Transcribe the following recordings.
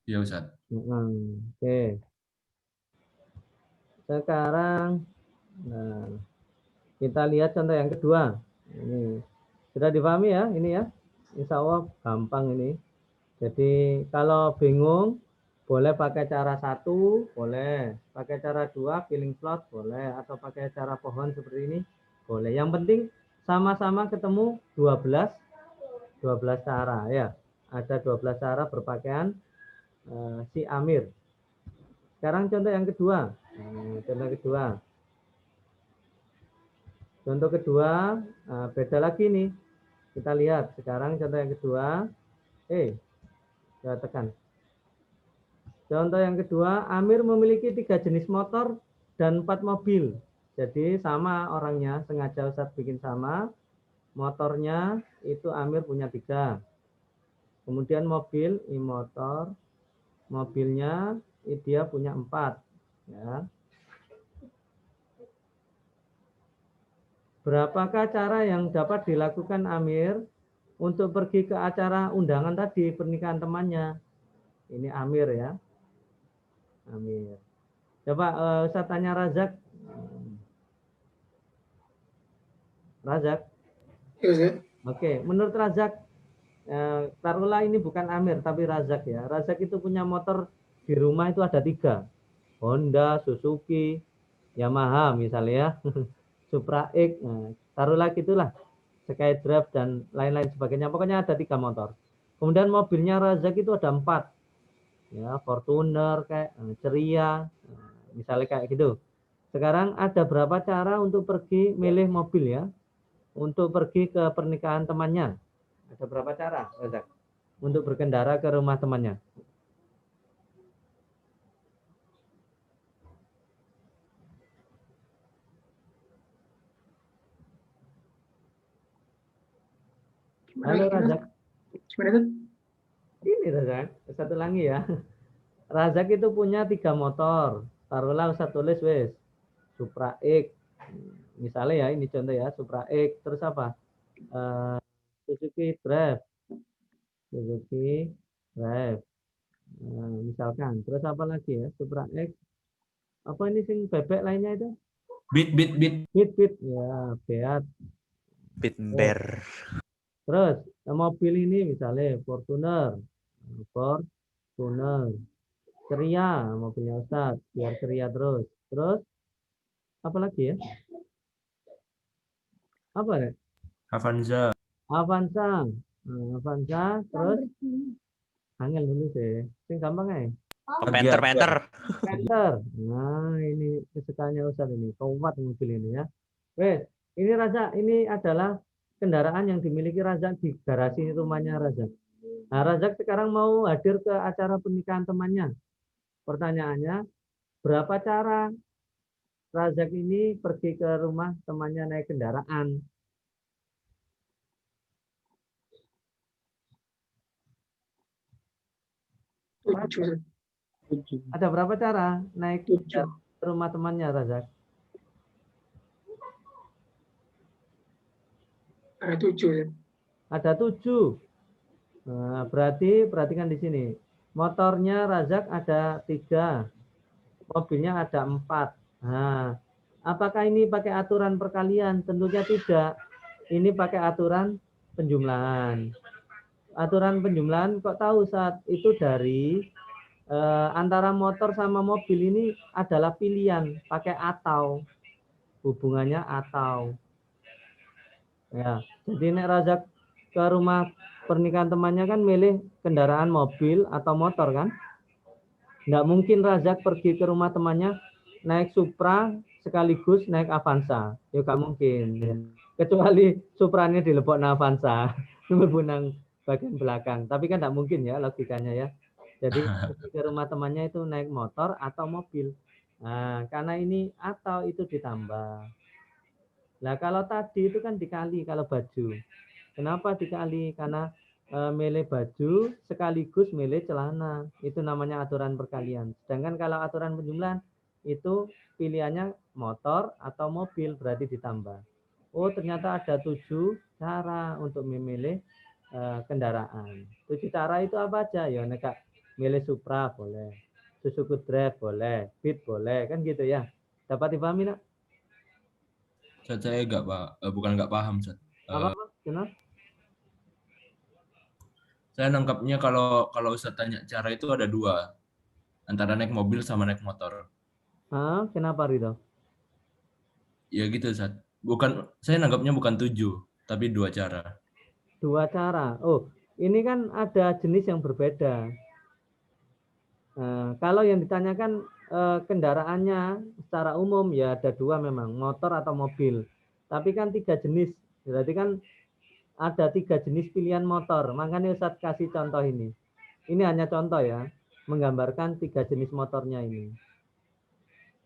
Iya Ustaz. Oke. Sekarang nah, kita lihat contoh yang kedua. Ini sudah dipahami ya, ini ya. Insya Allah gampang ini. Jadi kalau bingung boleh pakai cara satu, boleh pakai cara dua, filling plot boleh, atau pakai cara pohon seperti ini boleh. Yang penting sama-sama ketemu 12 cara ya. Ada 12 cara berpakaian si Amir. Sekarang contoh yang kedua. Contoh kedua. Contoh kedua beda lagi nih. Kita lihat sekarang contoh yang kedua. Saya tekan. Contoh yang kedua, Amir memiliki 3 jenis motor dan 4 mobil. Jadi sama orangnya, sengaja Ustadz bikin sama. Motornya itu Amir punya 3. Kemudian mobil, ini motor. Mobilnya dia punya 4. Ya. Berapakah cara yang dapat dilakukan Amir untuk pergi ke acara undangan tadi, pernikahan temannya? Ini Amir ya. Amir. Coba saya tanya Razak. Razak. Oke, menurut Razak, taruhlah ini bukan Amir tapi Razak ya. Razak itu punya motor di rumah itu ada 3. Honda, Suzuki, Yamaha misalnya ya. Supra X, taruhlah gitulah. Skydraft dan lain-lain sebagainya. Pokoknya ada 3 motor. Kemudian mobilnya Razak itu ada 4. Ya, Fortuner kayak Ceria, misalnya kayak gitu. Sekarang ada berapa cara untuk pergi milih mobil ya? Untuk pergi ke pernikahan temannya. Ada berapa cara, Razak? Untuk berkendara ke rumah temannya. Halo Razak. Ini Razak, satu lagi ya. Razak itu punya 3 motor. Taruhlah usah tulis wes. Supra X. Misalnya ya, ini contoh ya, Supra X. Terus apa? Suzuki Drive. Suzuki Drive. Misalkan. Terus apa lagi ya? Supra X. Apa ini sing bebek lainnya itu? Beat. Beat. Ya, Beat. Bitbear. Terus mobil ini misalnya Fortuner. Fortuner. Ceria, mobilnya Ustaz. Biar ceria terus. Terus apa lagi ya? Apa ya? Avanza. Avanza. Avanza. Terus angel dulu sih. Sing gampang ya. Panther. Panther. Nah, ini kesukaannya Ustaz ini. Kuat mobil ini ya. Wes, ini Raza, ini adalah kendaraan yang dimiliki Razak di garasi rumahnya Razak. Nah, Razak sekarang mau hadir ke acara pernikahan temannya. Pertanyaannya, berapa cara Razak ini pergi ke rumah temannya naik kendaraan? Ada berapa cara naik ke rumah temannya Razak? Ada 7. Nah, berarti perhatikan di sini. Motornya Razak ada 3. Mobilnya ada 4. Nah, apakah ini pakai aturan perkalian? Tentunya tidak. Ini pakai aturan penjumlahan. Aturan penjumlahan kok tahu saat itu dari antara motor sama mobil ini adalah pilihan pakai atau, hubungannya atau. Ya, jadi nek Razak ke rumah pernikahan temannya kan milih kendaraan mobil atau motor kan? Nggak mungkin Razak pergi ke rumah temannya naik Supra sekaligus naik Avanza. Ya nggak mungkin. Ya. Kecuali Supranya dilebok Avanza. Bunang bagian belakang. Tapi kan nggak mungkin ya logikanya ya. Jadi pergi ke rumah temannya itu naik motor atau mobil. Nah, karena ini atau itu ditambah. Nah, kalau tadi itu kan dikali kalau baju. Kenapa dikali? Karena milih baju sekaligus milih celana. Itu namanya aturan perkalian. Sedangkan kalau aturan penjumlahan itu pilihannya motor atau mobil berarti ditambah. Oh, ternyata ada 7 cara untuk memilih kendaraan. 7 cara itu apa aja? Ya, Milih Supra boleh, Suzuki Drive boleh, Beat boleh, kan gitu ya. Dapat dipahami nak? Saya nggak pak, bukan nggak paham Ustaz. Apa? Kenapa? Saya nangkapnya kalau Ustaz tanya cara itu ada dua, antara naik mobil sama naik motor. Kenapa Ridho? Ya gitu Ustaz. Bukan, saya nangkapnya bukan 7, tapi 2 cara. Dua cara. Oh, ini kan ada jenis yang berbeda. Kalau yang ditanyakan kendaraannya secara umum ya ada dua memang, motor atau mobil. Tapi kan 3 jenis, berarti kan ada 3 jenis pilihan motor. Makanya Ustadz kasih contoh ini. Ini hanya contoh ya, menggambarkan 3 jenis motornya ini.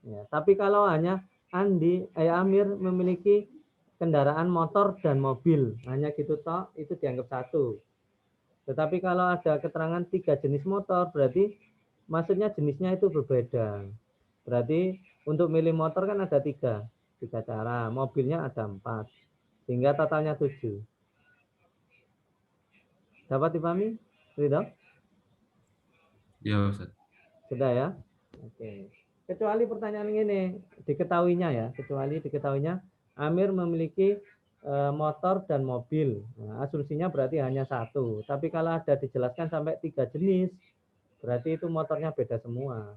Ya, tapi kalau hanya Amir memiliki kendaraan motor dan mobil, hanya gitu toh, itu dianggap satu. Tetapi kalau ada keterangan 3 jenis motor, berarti maksudnya jenisnya itu berbeda. Berarti untuk milih motor kan ada 3 cara, mobilnya ada 4, sehingga totalnya 7. Dapat dipahami, Ridho? Ya Ustaz. Sudah ya? Oke. Kecuali pertanyaan ini diketahuinya ya, kecuali diketahuinya Amir memiliki motor dan mobil. Nah, asumsinya berarti hanya satu. Tapi kalau ada dijelaskan sampai 3 jenis, berarti itu motornya beda semua.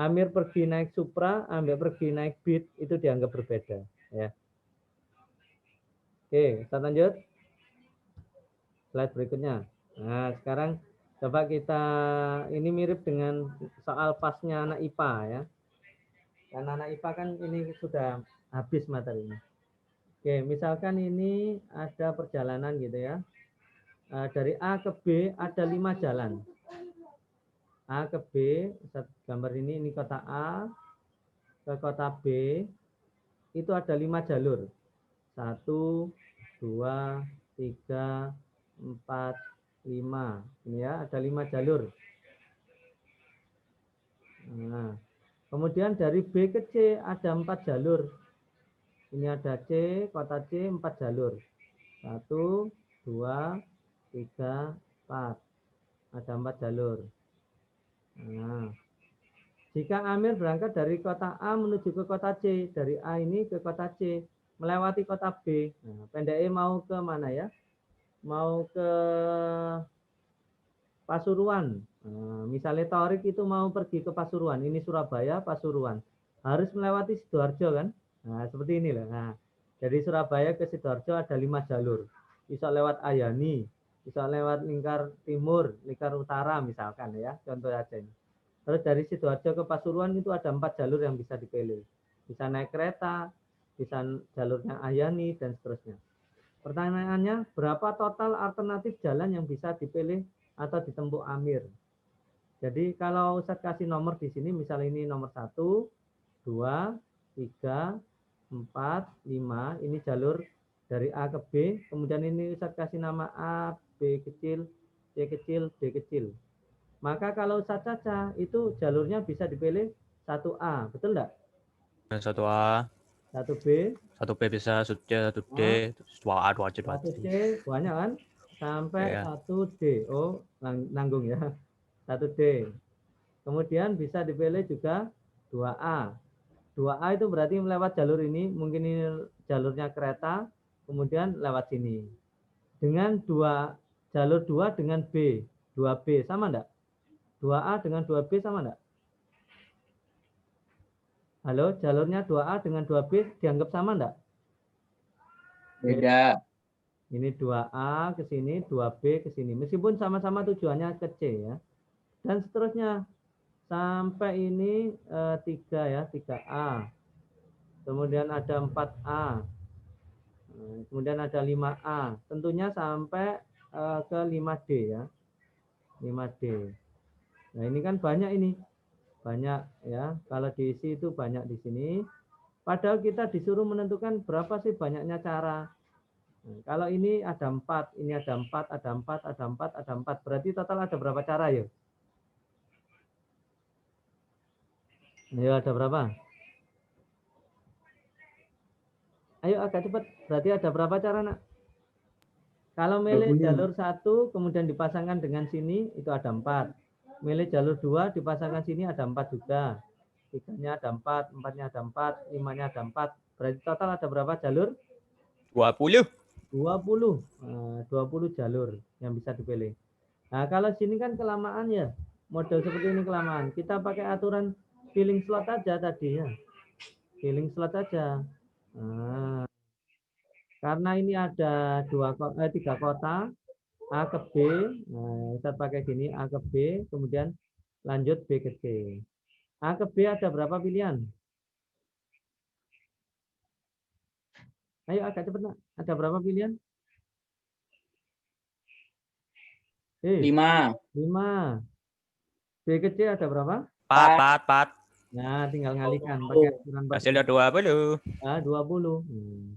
Amir pergi naik Supra, Amir pergi naik Beat, itu dianggap berbeda. Ya. Oke, kita lanjut. Slide berikutnya. Nah, sekarang coba kita, ini mirip dengan soal pasnya anak IPA ya. Karena anak IPA kan ini sudah habis materinya. Oke, misalkan ini ada perjalanan gitu ya. Dari A ke B ada 5 jalan. A ke B, gambar ini kota A, ke kota B, itu ada 5 jalur. 1, 2, 3, 4, 5. Ini ya, ada 5 jalur. Nah, kemudian dari B ke C ada 4 jalur. Ini ada C, kota C 4 jalur. 1, 2, 3, 4. Ada 4 jalur. Nah, jika Amir berangkat dari kota A menuju ke kota C, dari A ini ke kota C, melewati kota B. Nah, pendeknya mau ke mana ya? Mau ke Pasuruan. Nah, misalnya Torik itu mau pergi ke Pasuruan. Ini Surabaya, Pasuruan. Harus melewati Sidoarjo kan? Nah, seperti ini loh. Nah, dari Surabaya ke Sidoarjo ada 5 jalur. Bisa lewat Ayani, bisa lewat Lingkar Timur, Lingkar Utara misalkan ya. Contoh aja ini. Terus dari Sidoarjo ke Pasuruan itu ada 4 jalur yang bisa dipilih. Bisa naik kereta, bisa jalurnya Ayani, dan seterusnya. Pertanyaannya, berapa total alternatif jalan yang bisa dipilih atau ditempuh Amir? Jadi kalau Ustadz kasih nomor di sini, misalnya ini nomor 1, 2, 3, 4, 5, ini jalur dari A ke B, kemudian ini Ustadz kasih nama A, B kecil, C kecil, D kecil. Maka kalau Ustadz Caca, itu jalurnya bisa dipilih 1A, betul enggak? 1A, 1B, 1B bisa, 1C, 1D, 2A, 2C, 2C. 1C, banyak kan? Sampai Ya. 1D. Oh, nanggung ya. 1D. Kemudian bisa dipilih juga 2A. 2A itu berarti melewat jalur ini, mungkin ini jalurnya kereta, kemudian lewat sini. Dengan jalur 2 dengan B, 2B sama enggak? 2A dengan 2B sama enggak? Halo, jalurnya 2A dengan 2B dianggap sama enggak? Beda. Ini 2A ke sini, 2B ke sini. Meskipun sama-sama tujuannya ke C ya. Dan seterusnya sampai ini 3 ya, 3A. Kemudian ada 4A. Kemudian ada 5A. Tentunya sampai ke 5D ya. 5D. Nah, ini kan banyak ini. Banyak ya. Kalau diisi itu banyak di sini. Padahal kita disuruh menentukan berapa sih banyaknya cara. Nah, kalau ini ada 4, ini ada 4, ada 4, ada 4, ada 4. Berarti total ada berapa cara ya? Ayo, ada berapa? Ayo agak cepat. Berarti ada berapa cara, Nak? Kalau milih 20. jalur 1, kemudian dipasangkan dengan sini, itu ada 4. milih jalur 2 dipasangkan sini ada 4 juga. 3-nya ada 4, 4-nya ada 4, 5-nya ada 4. Berarti total ada berapa jalur? 20. 20. Nah, 20 jalur yang bisa dipilih. Nah, kalau sini kan kelamaan ya. Model seperti ini kelamaan. Kita pakai aturan filling slot aja tadi ya. Filling slot aja. Nah, karena ini ada 3 kota, A ke B. Nah, kita pakai gini, A ke B, kemudian lanjut B ke C. A ke B ada berapa pilihan? Ayo agak cepat, Nak. Ada berapa pilihan? 5. 5. B ke C ada berapa? 4. Nah, tinggal ngalikan pakai aturan Hasilnya 20. 20.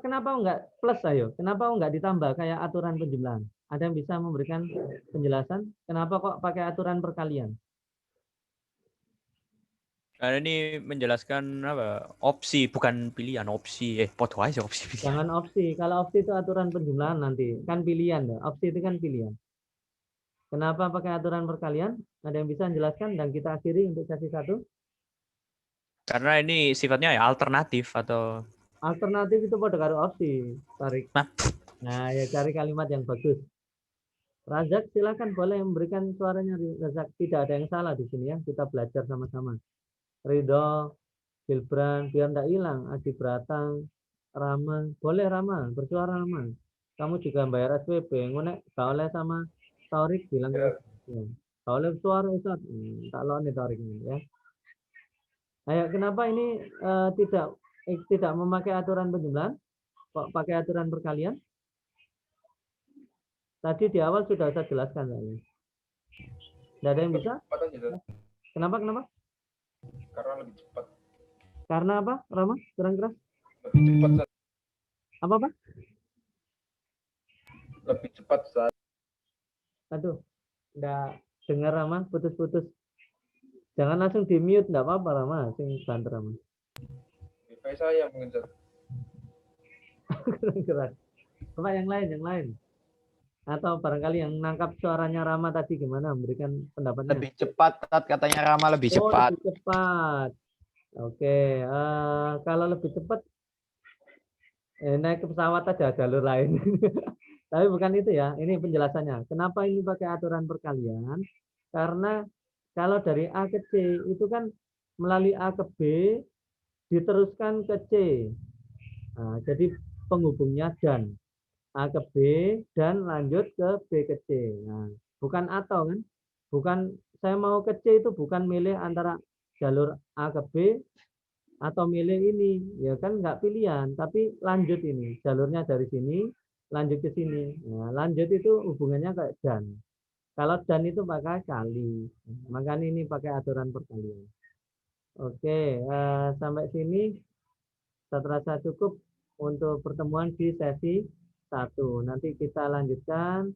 Kenapa enggak plus ayo? Kenapa enggak ditambah kayak aturan penjumlahan? Ada yang bisa memberikan penjelasan? Kenapa kok pakai aturan perkalian? Karena ini menjelaskan apa? Opsi bukan pilihan, opsi. Podo aja opsi pilihan. Jangan opsi. Kalau opsi itu aturan penjumlahan nanti. Kan pilihan. Ya. Opsi itu kan pilihan. Kenapa pakai aturan perkalian? Ada yang bisa menjelaskan dan kita akhiri untuk sesi 1? Karena ini sifatnya ya alternatif atau Alternatif itu pada karo opsi. Tarik. Nah. Nah, ya cari kalimat yang bagus. Razak silakan boleh memberikan suaranya. Razak, tidak ada yang salah di sini ya. Kita belajar sama-sama. Ridho, Gilbran, biar tidak hilang. Adi Bratang, Rama, boleh Rama, bersuara Rama. Kamu juga bayar SPP, ngonek, gak oleh sama Taurik bilang gitu. Ya. Gak oleh suara Ustaz, tak lo nih Taurik ya. Ayo, kenapa ini tidak memakai aturan penjumlahan? Kok pakai aturan perkalian? Tadi di awal sudah saya jelaskan. Tidak ada yang bisa? Kenapa? Karena lebih cepat. Karena apa, Rama? Kurang keras? Lebih cepat. Apa? Lebih cepat saat. Aduh, enggak dengar Rama, putus-putus. Jangan langsung di mute, enggak apa-apa Rama, sing banter Rama. Wifi saya mengejar. Kurang keras. Coba yang lain. Atau barangkali yang nangkap suaranya Rama tadi gimana, memberikan pendapatnya? Lebih cepat, katanya Rama lebih cepat. Lebih cepat. Oke, kalau lebih cepat naik ke pesawat aja jalur lain. Tapi bukan itu ya, ini penjelasannya. Kenapa ini pakai aturan perkalian? Karena kalau dari A ke C itu kan melalui A ke B diteruskan ke C. Nah, jadi penghubungnya dan A ke B dan lanjut ke B ke C. Nah, bukan atau kan? Bukan saya mau ke C itu bukan milih antara jalur A ke B atau milih ini. Ya kan nggak pilihan, tapi lanjut ini. Jalurnya dari sini lanjut ke sini. Nah, lanjut itu hubungannya kayak dan. Kalau dan itu pakai kali. Makanya ini pakai aturan perkalian. Oke, sampai sini saya terasa cukup untuk pertemuan di sesi 1. Nanti kita lanjutkan